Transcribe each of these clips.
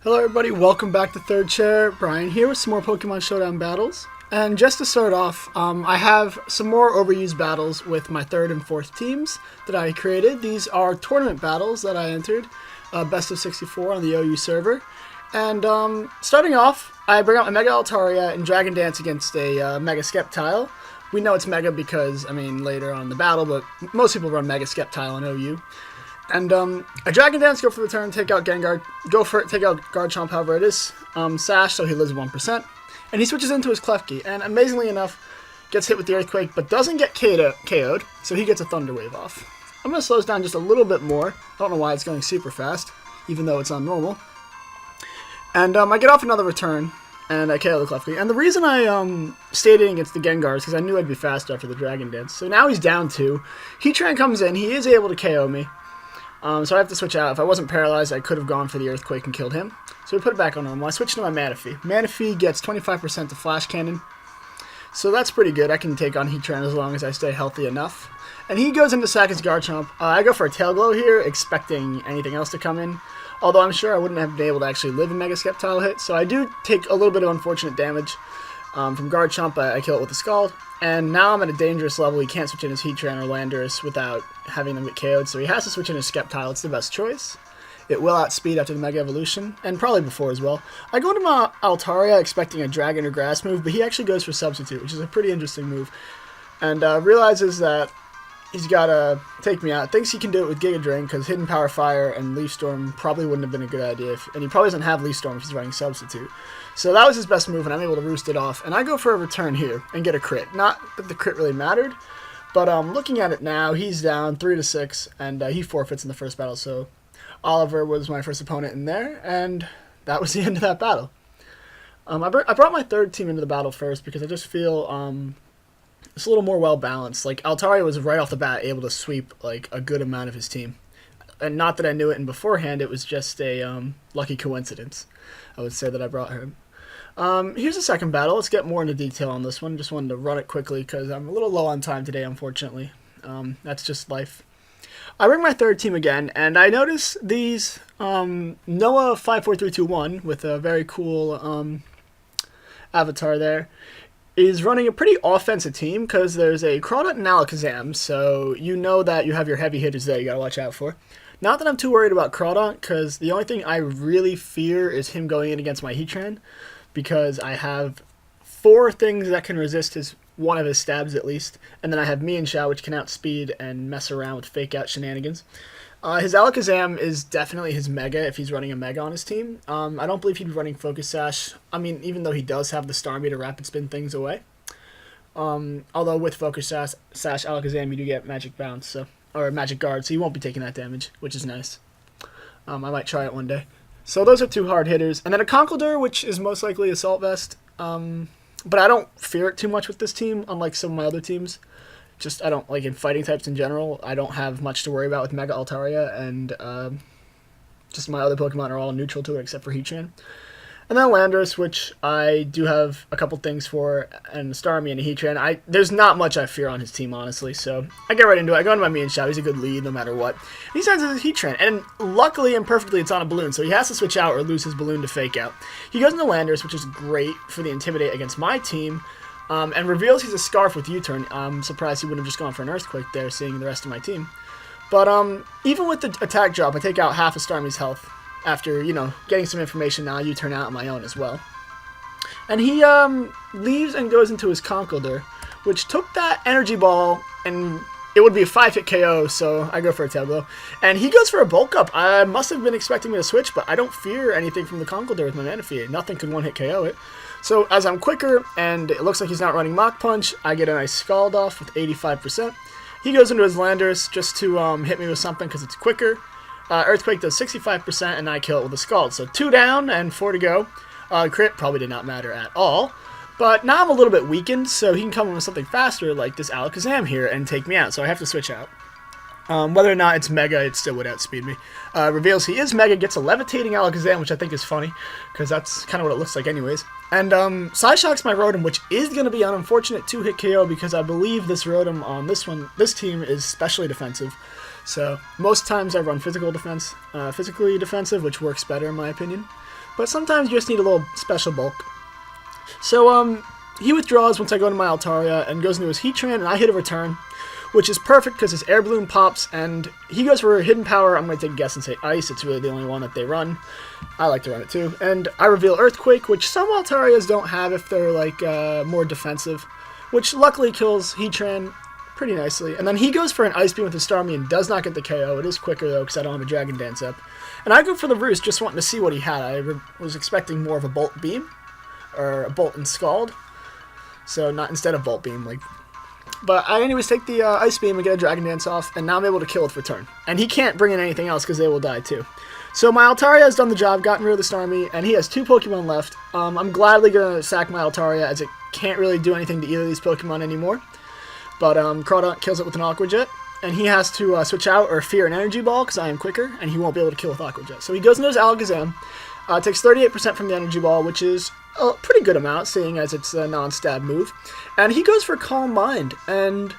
Hello everybody, welcome back to Third Chair. Brian here with some more Pokemon Showdown battles. And just to start off, I have some more overused battles with my third and fourth teams that I created. These are tournament battles that I entered, best of 64 on the OU server. And starting off, I bring out a Mega Altaria and Dragon Dance against a Mega Sceptile. We know it's Mega because, later on in the battle, but most people run Mega Sceptile in OU. And a Dragon Dance, go for the turn, take out Gengar, go for it, take out Garchomp, however it is, Sash, so he lives 1%, and he switches into his Klefki, and amazingly enough, gets hit with the Earthquake, but doesn't get KO'd, so he gets a Thunder Wave off. I'm going to slow this down just a little bit more. I don't know why it's going super fast, even though it's on normal. And I get off another return, and I KO the Klefki. And the reason I stayed in against the Gengar is because I knew I'd be faster after the Dragon Dance. So now he's down 2. Heatran comes in, he is able to KO me. So I have to switch out. If I wasn't paralyzed, I could have gone for the Earthquake and killed him. So we put it back on normal. I switched to my Manaphy. Manaphy gets 25% to Flash Cannon. So that's pretty good. I can take on Heatran as long as I stay healthy enough. And he goes into sack his Garchomp. I go for a Tail Glow here, expecting anything else to come in. Although I'm sure I wouldn't have been able to actually live a Mega Sceptile hit. So I do take a little bit of unfortunate damage from Garchomp. I kill it with a Scald. And now I'm at a dangerous level. He can't switch in his Heatran or Landorus without having them get KO'd, so he has to switch in his Sceptile. It's the best choice. It will outspeed after the Mega Evolution, and probably before as well. I go into my Altaria expecting a Dragon or Grass move, but he actually goes for Substitute, which is a pretty interesting move. And realizes that he's got to take me out. Thinks he can do it with Giga Drain, because Hidden Power Fire and Leaf Storm probably wouldn't have been a good idea. And he probably doesn't have Leaf Storm if he's running Substitute. So that was his best move, and I'm able to roost it off. And I go for a return here and get a crit. Not that the crit really mattered, but looking at it now, he's down 3-6, and he forfeits in the first battle. So Oliver was my first opponent in there, and that was the end of that battle. I brought my third team into the battle first because I just feel it's a little more well-balanced. Like, Altaria was right off the bat able to sweep like a good amount of his team. And not that I knew it in beforehand, it was just a lucky coincidence, I would say, that I brought him. Here's the second battle. Let's get more into detail on this one. Just wanted to run it quickly because I'm a little low on time today, unfortunately. That's just life. I bring my third team again, and I notice these Noah 54321 with a very cool avatar there is running a pretty offensive team because there's a Crawdad and Alakazam, so you know that you have your heavy hitters there you gotta watch out for. Not that I'm too worried about Crawdad, because the only thing I really fear is him going in against my Heatran, because I have 4 things that can resist one of his stabs at least, and then I have Mienshao, which can outspeed and mess around with fake out shenanigans. His Alakazam is definitely his Mega if he's running a Mega on his team. I don't believe he'd be running Focus Sash. Even though he does have the Starmie to rapid spin things away. Although with Focus Sash Alakazam, you do get Magic Bounce, or Magic Guard, so you won't be taking that damage, which is nice. I might try it one day. So those are 2 hard hitters. And then a Conkeldurr, which is most likely Assault Vest. But I don't fear it too much with this team, unlike some of my other teams. I don't, like in fighting types in general, I don't have much to worry about with Mega Altaria, and just my other Pokemon are all neutral to it except for Heatran. And then Landorus, which I do have a couple things for, and Starmie and a Heatran. There's not much I fear on his team, honestly, so I get right into it. I go into my Mienshao. He's a good lead no matter what. He sends his Heatran, and luckily and perfectly it's on a balloon, so he has to switch out or lose his balloon to fake out. He goes into Landorus, which is great for the Intimidate against my team, and reveals he's a Scarf with U-turn. I'm surprised he wouldn't have just gone for an Earthquake there, seeing the rest of my team. But even with the attack drop, I take out half of Starmie's health. After, getting some information, now you turn out on my own as well. And he leaves and goes into his Conkeldurr, which took that Energy Ball, and it would be a 5-hit KO, so I go for a Tail Glow. And he goes for a Bulk Up. I must have been expecting me to switch, but I don't fear anything from the Conkeldurr with my Manaphy. Nothing could 1-hit KO it. So as I'm quicker, and it looks like he's not running Mach Punch, I get a nice Scald off with 85%. He goes into his Landorus just to hit me with something because it's quicker. Earthquake does 65%, and I kill it with a Scald. So 2 down and 4 to go. Crit probably did not matter at all. But now I'm a little bit weakened, so he can come in with something faster, like this Alakazam here, and take me out. So I have to switch out. Whether or not it's Mega, it still would outspeed me. Reveals he is Mega, gets a Levitating Alakazam, which I think is funny, because that's kind of what it looks like anyways. And Psyshock's my Rotom, which is going to be an unfortunate 2-hit KO, because I believe this Rotom on this team is specially defensive. So most times I run physically defensive, which works better in my opinion. but sometimes you just need a little special bulk. So, he withdraws once I go into my Altaria and goes into his Heatran, and I hit a return, which is perfect because his Air Balloon pops, and he goes for a Hidden Power. I'm going to take a guess and say Ice. It's really the only one that they run. I like to run it too. And I reveal Earthquake, which some Altarias don't have if they're like more defensive, which luckily kills Heatran pretty nicely. And then he goes for an Ice Beam with his Starmie and does not get the KO. It is quicker though because I don't have a Dragon Dance up. And I go for the Roost just wanting to see what he had. I was expecting more of a Bolt Beam, or a Bolt and Scald. So not instead of Bolt Beam, like. But I anyways take the Ice Beam and get a Dragon Dance off, and now I'm able to kill with Return. And he can't bring in anything else because they will die too. So my Altaria has done the job, gotten rid of the Starmie, and he has 2 Pokemon left. I'm gladly going to sack my Altaria as it can't really do anything to either of these Pokemon anymore. But Crawdaunt kills it with an Aqua Jet, and he has to switch out or fear an Energy Ball because I am quicker, and he won't be able to kill with Aqua Jet. So he goes into his Alakazam, takes 38% from the Energy Ball, which is a pretty good amount, seeing as it's a non-stab move. And he goes for Calm Mind, and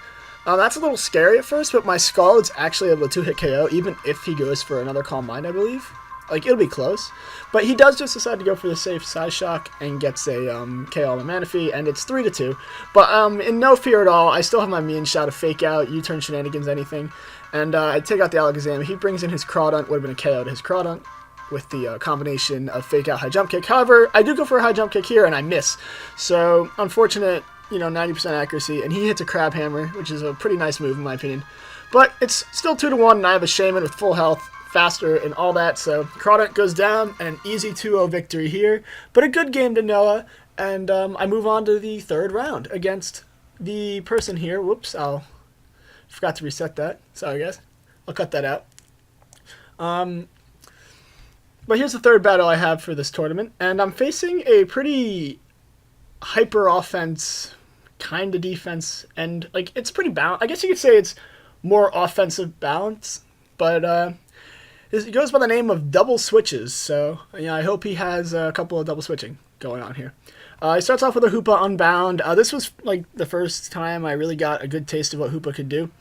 that's a little scary at first, but my Scald's actually able to 2-hit KO, even if he goes for another Calm Mind, I believe. Like, it'll be close. But he does just decide to go for the safe Psy Shock and gets a KO on the Manaphy, and it's 3-2. But in no fear at all, I still have my Meowscarada to fake out, U-turn shenanigans, anything. And I take out the Alakazam. He brings in his Crawdaunt, would have been a KO to his Crawdaunt, with the combination of fake out high jump kick. However, I do go for a high jump kick here and I miss. So, unfortunate, 90% accuracy, and he hits a Crab Hammer, which is a pretty nice move in my opinion. But it's still 2-1, and I have a Shaman with full health, faster, and all that, so Crawdaunt goes down, and an easy 2-0 victory here. But a good game to Noah, and I move on to the 3rd round against the person here. Whoops, forgot to reset that. Sorry, guys. I'll cut that out. But here's the 3rd battle I have for this tournament, and I'm facing a pretty hyper offense, kind of defense, and like it's pretty balanced. I guess you could say it's more offensive balance, but it goes by the name of Double Switches, so I hope he has a couple of double switching going on here. He starts off with a Hoopa Unbound. This was like the first time I really got a good taste of what Hoopa could do.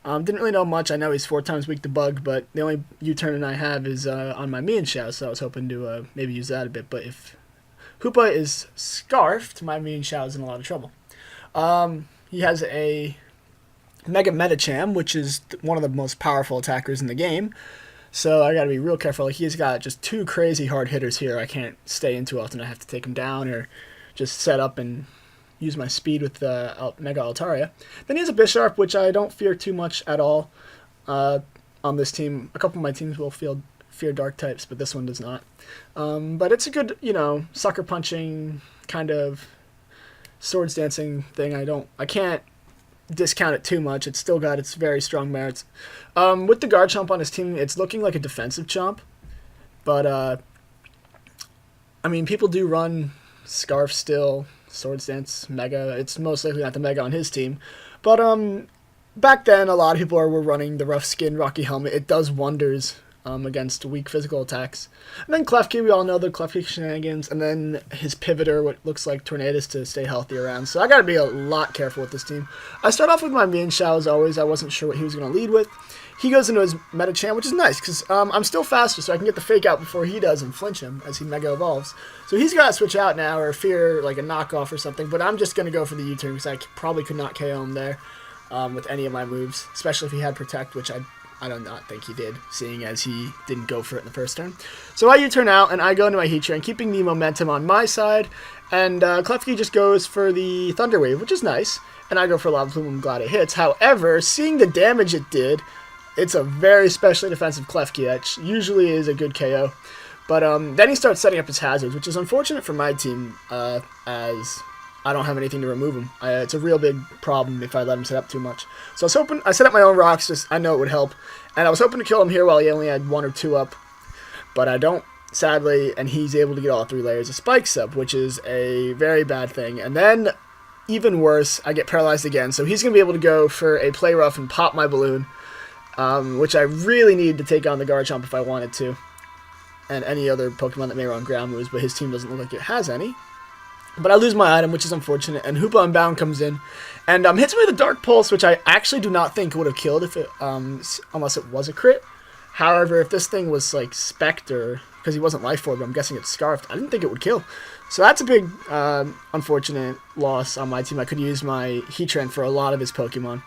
Didn't really know much. I know he's 4 times weak to Bug, but the only U-turn I have is on my Meowscarada, so I was hoping to maybe use that a bit. But if Hoopa is Scarfed, my Meowscarada is in a lot of trouble. He has a Mega Medicham, which is one of the most powerful attackers in the game. So I gotta be real careful. Like, he's got just 2 crazy hard hitters here. I can't stay in too often. I have to take him down or just set up and use my speed with the Mega Altaria. Then he has a Bisharp, which I don't fear too much at all on this team. A couple of my teams will fear Dark types, but this one does not. But it's a good, sucker punching kind of swords dancing thing. I can't discount it too much. It's still got its very strong merits. With the Garchomp on his team, it's looking like a defensive chomp, but people do run Scarf still, Swords Dance, Mega. It's most likely not the Mega on his team, but back then a lot of people were running the Rough Skin Rocky Helmet. It does wonders against weak physical attacks. And then Klefki, we all know the Klefki shenanigans, and then his Pivoter, what looks like Tornadus to stay healthy around. So I gotta be a lot careful with this team. I start off with my Meowscarada as always. I wasn't sure what he was gonna lead with. He goes into his Medicham, which is nice, because I'm still faster, so I can get the fake out before he does and flinch him as he Mega Evolves. So he's got to switch out now, or fear like a knockoff or something, but I'm just going to go for the U-turn, because I probably could not KO him there with any of my moves, especially if he had Protect, which I do not think he did, seeing as he didn't go for it in the first turn. So I U-turn out, and I go into my Heatran, keeping the momentum on my side, and Klefki just goes for the Thunder Wave, which is nice, and I go for Lava Plume. I'm glad it hits. However, seeing the damage it did, it's a very specially defensive Klefki that usually is a good KO. But then he starts setting up his hazards, which is unfortunate for my team, as I don't have anything to remove him. It's a real big problem if I let him set up too much. So I set up my own rocks, just I know it would help. And I was hoping to kill him here while he only had 1 or 2 up. But I don't, sadly, and he's able to get all 3 layers of spikes up, which is a very bad thing. And then, even worse, I get paralyzed again. So he's going to be able to go for a Play Rough and pop my balloon. Which I really need to take on the Garchomp if I wanted to, and any other Pokemon that may run ground moves, but his team doesn't look like it has any. But I lose my item, which is unfortunate, and Hoopa Unbound comes in, and hits me with a Dark Pulse, which I actually do not think would have killed if it, unless it was a crit. However, if this thing was like Spectre, because he wasn't Life Orb, I'm guessing it's Scarfed, I didn't think it would kill. So that's a big unfortunate loss on my team. I could use my Heatran for a lot of his Pokemon.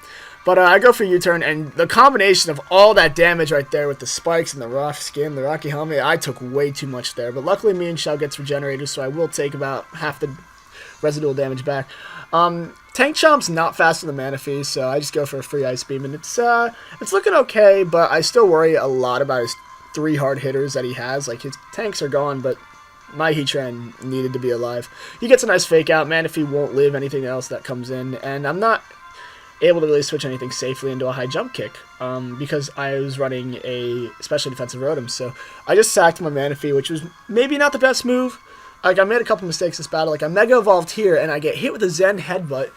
But I go for U-turn, and the combination of all that damage right there with the spikes and the rough skin, the rocky helmet, I took way too much there. But luckily, me and Shell gets regenerated, so I will take about half the residual damage back. Tank Chomp's not faster than Manaphy, so I just go for a free Ice Beam, and it's looking okay, but I still worry a lot about his 3 hard hitters that he has. Like, his tanks are gone, but my Heatran needed to be alive. He gets a nice fake out. Manaphy won't live anything else that comes in, and I'm not able to really switch anything safely into a high jump kick because I was running a specially defensive Rotom. So I just sacked my Manaphy, which was maybe not the best move. Like, I made a couple mistakes this battle. Like, I Mega Evolved here, and I get hit with a Zen Headbutt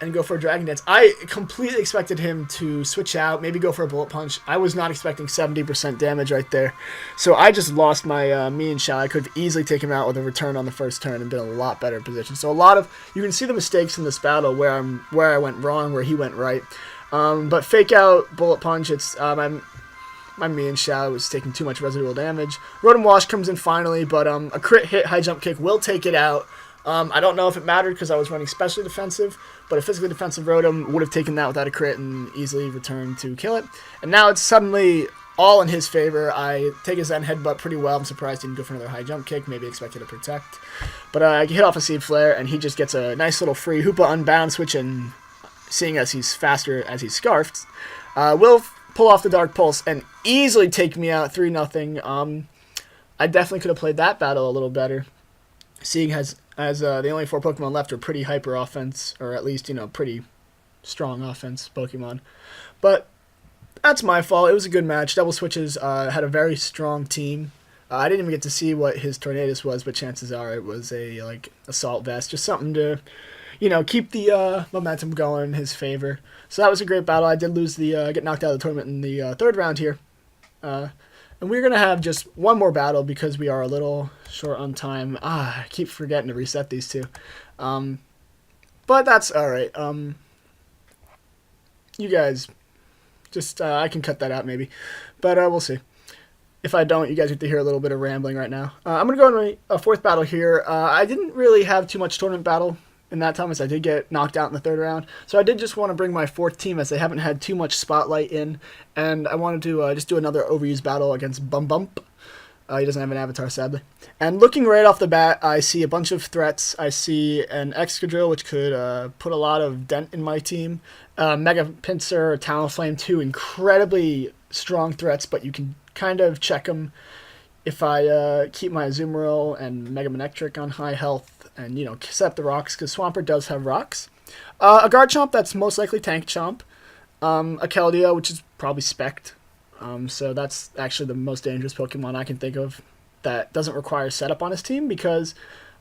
and go for a Dragon Dance. I completely expected him to switch out, maybe go for a Bullet Punch. I was not expecting 70% damage right there. So I just lost my me and Shao. I could have easily taken him out with a return on the first turn and been in a lot better position. So you can see the mistakes in this battle where I went wrong, where he went right. But fake out, Bullet Punch, it's my me and Shao was taking too much residual damage. Rotom Wash comes in finally, but a crit hit, high jump kick will take it out. I don't know if it mattered because I was running specially defensive, but a physically defensive Rotom would have taken that without a crit and easily returned to kill it. And now it's suddenly all in his favor. I take his Zen Headbutt pretty well. I'm surprised he didn't go for another high jump kick, maybe expected to protect. But I hit off a Seed Flare, and he just gets a nice little free Hoopa Unbound switch, and seeing as he's faster as he's Scarfed, will pull off the Dark Pulse and easily take me out 3-0. I definitely could have played that battle a little better, seeing as the only 4 Pokemon left are pretty hyper offense, or at least, pretty strong offense Pokemon. But that's my fault. It was a good match. Double Switches had a very strong team. I didn't even get to see what his Tornadus was, but chances are it was a Assault Vest, just something to keep the momentum going in his favor. So that was a great battle. I did lose get knocked out of the tournament in the 3rd round here. And we're going to have just one more battle because we are a little short on time. I keep forgetting to reset these two. But that's alright. You guys, just, I can cut that out maybe. But we'll see. If I don't, you guys get to hear a little bit of rambling right now. I'm going to go into a 4th battle here. I didn't really have too much tournament battle in that time, as I did get knocked out in the 3rd round. So I did just want to bring my 4th team, as they haven't had too much spotlight in, and I wanted to just do another overused battle against Bum Bump. He doesn't have an avatar, sadly. And looking right off the bat, I see a bunch of threats. I see an Excadrill, which could put a lot of dent in my team. Mega Pinsir, Talonflame, 2 incredibly strong threats, but you can kind of check them if I keep my Azumarill and Mega Manectric on high health and, set up the rocks, because Swampert does have rocks. A Garchomp that's most likely Tank Chomp. A Keldeo, which is probably Spect. So that's actually the most dangerous Pokemon I can think of that doesn't require setup on his team, because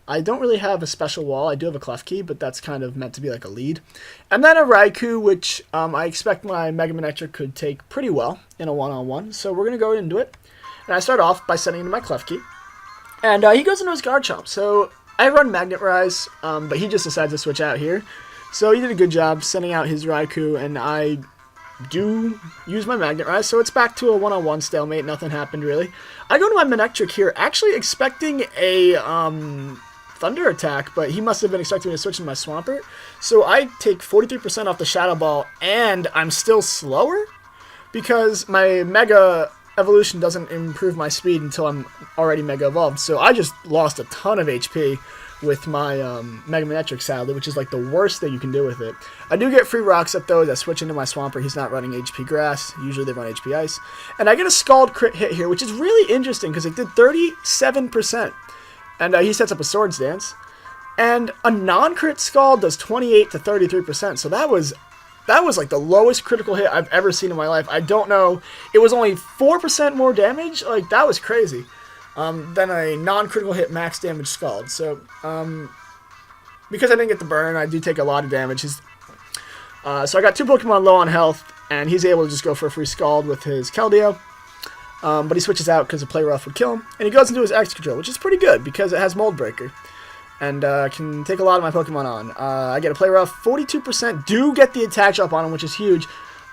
I don't really have a special wall. I do have a Klefki, but that's kind of meant to be like a lead. And then a Raikou, which I expect my Mega Manectric could take pretty well in a one-on-one. So we're going to go into it. And I start off by sending into my Klefki. And he goes into his Garchomp. So I run Magnet Rise, but he just decides to switch out here. So he did a good job sending out his Raikou, and I do use my Magnet Rise, so it's back to a one-on-one stalemate. Nothing happened, really. I go to my Manectric here, actually expecting a Thunder attack, but he must have been expecting me to switch into my Swampert. So I take 43% off the Shadow Ball, and I'm still slower, because my Mega Evolution doesn't improve my speed until I'm already Mega Evolved. So I just lost a ton of HP with my Mega Manectric, sadly, which is like the worst thing you can do with it. I do get free rocks up though as I switch into my Swampert. He's not running HP Grass. Usually they run HP Ice. And I get a Scald crit hit here, which is really interesting because it did 37%. And he sets up a Swords Dance. And a non-crit Scald does 28 to 33%. So that was like the lowest critical hit I've ever seen in my life. I don't know. It was only 4% more damage. Like, that was crazy. Than a non-critical hit max damage Scald. So, because I didn't get the burn, I do take a lot of damage. So I got 2 Pokemon low on health, and he's able to just go for a free Scald with his Keldeo. But he switches out because a Play Rough would kill him. And he goes into his Excadrill, which is pretty good because it has Mold Breaker. And can take a lot of my Pokemon on. I get a Play Rough. 42% do get the attack drop on him, which is huge.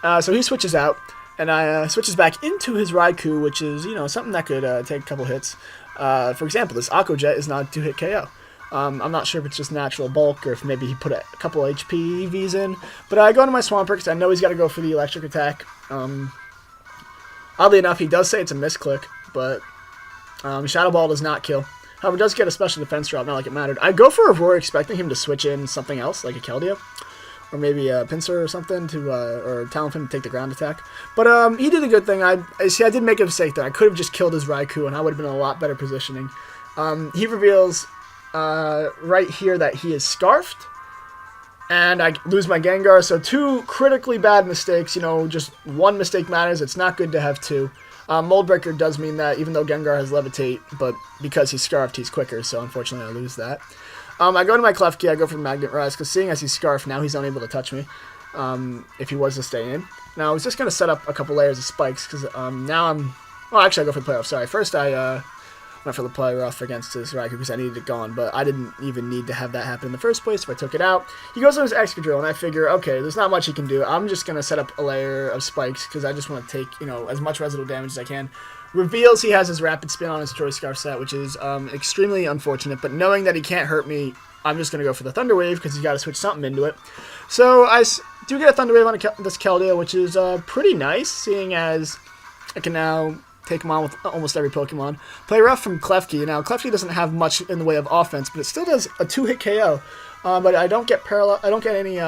So he switches out. And I switches back into his Raikou, which is, something that could take a couple hits. For example, this Aqua Jet is not a 2-hit KO. I'm not sure if it's just natural bulk or if maybe he put a couple HP EVs in. But I go into my Swampert because I know he's got to go for the electric attack. Oddly enough, he does say it's a misclick, but Shadow Ball does not kill. However, it does get a special defense drop, not like it mattered. I go for Aurora expecting him to switch in something else, like a Keldeo. Or maybe a Pinsir or something or Talonflame to take the ground attack. But he did a good thing. I did make a mistake there. I could have just killed his Raikou, and I would have been in a lot better positioning. He reveals right here that he is Scarfed, and I lose my Gengar. So 2 critically bad mistakes. Just one mistake matters. It's not good to have 2. Mold Breaker does mean that, even though Gengar has Levitate, but because he's Scarfed, he's quicker. So unfortunately, I lose that. I go to my Klefki, I go for the Magnet Rise, because seeing as he's Scarf, now he's unable to touch me, if he was to stay in. Now, I was just going to set up a couple layers of spikes, because now I'm... Well, actually, I go for the playoff, sorry. First, I went for the playoff against his Raikou, because I needed it gone, but I didn't even need to have that happen in the first place if I took it out. He goes on his Excadrill, and I figure, okay, there's not much he can do. I'm just going to set up a layer of spikes, because I just want to take, as much residual damage as I can. Reveals he has his Rapid Spin on his Choice Scarf set, which is extremely unfortunate, but knowing that he can't hurt me, I'm just going to go for the Thunder Wave because he's got to switch something into it. So I do get a Thunder Wave on this Keldeo, which is pretty nice, seeing as I can now take him on with almost every Pokemon. Play Rough from Klefki. Now, Klefki doesn't have much in the way of offense, but it still does a 2-hit KO. But I don't get any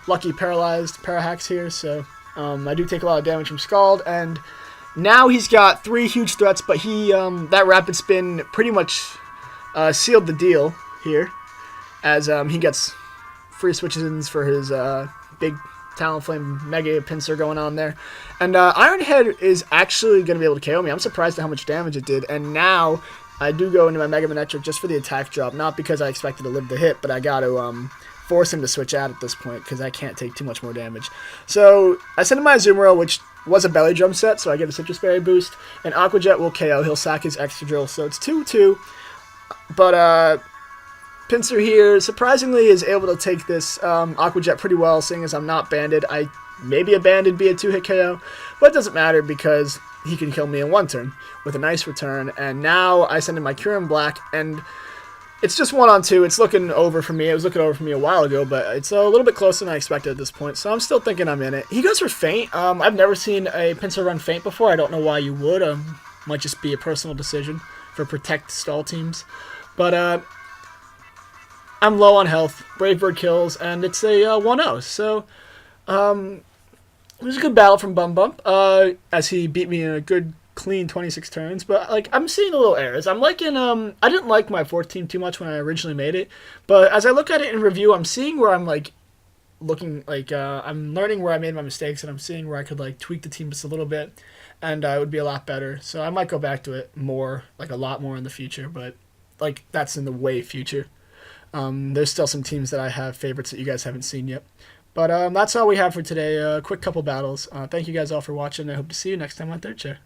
lucky paralyzed Parahacks here, so I do take a lot of damage from Scald, and now he's got 3 huge threats, but that Rapid Spin pretty much sealed the deal here, as he gets free switches for his big Talonflame Mega Pinsir going on there. And Iron Head is actually going to be able to KO me. I'm surprised at how much damage it did. And now I do go into my Mega Manectric just for the attack drop, not because I expected to live the hit, but I got to force him to switch out at this point because I can't take too much more damage. So I send him my Azumarill, which was a Belly Drum set, so I get a Citrus Berry boost. And Aqua Jet will KO. He'll sack his Excadrill, so it's 2-2. But Pinsir here, surprisingly, is able to take this Aqua Jet pretty well, seeing as I'm not banded. I maybe a banded be a 2-hit KO, but it doesn't matter because he can kill me in 1 turn with a nice return. And now I send in my Kyurem Black, and it's just 1-on-2. It's looking over for me. It was looking over for me a while ago, but it's a little bit closer than I expected at this point, so I'm still thinking I'm in it. He goes for Feint. I've never seen a Pinsir run Feint before. I don't know why you would. Might just be a personal decision for Protect stall teams. But I'm low on health. Brave Bird kills, and it's a 1-0. So it was a good battle from Bum Bump, as he beat me in a good, clean 26 turns. But I'm seeing a little errors. I'm liking. I didn't like my 4th team too much when I originally made it, but as I look at it in review, I'm seeing where I'm I'm learning where I made my mistakes, and I'm seeing where I could tweak the team just a little bit, and it would be a lot better. So I might go back to it more, a lot more in the future, but that's in the way future. There's still some teams that I have favorites that you guys haven't seen yet. But that's all we have for today. A quick couple battles. Thank you guys all for watching. I hope to see you next time on Third Chair.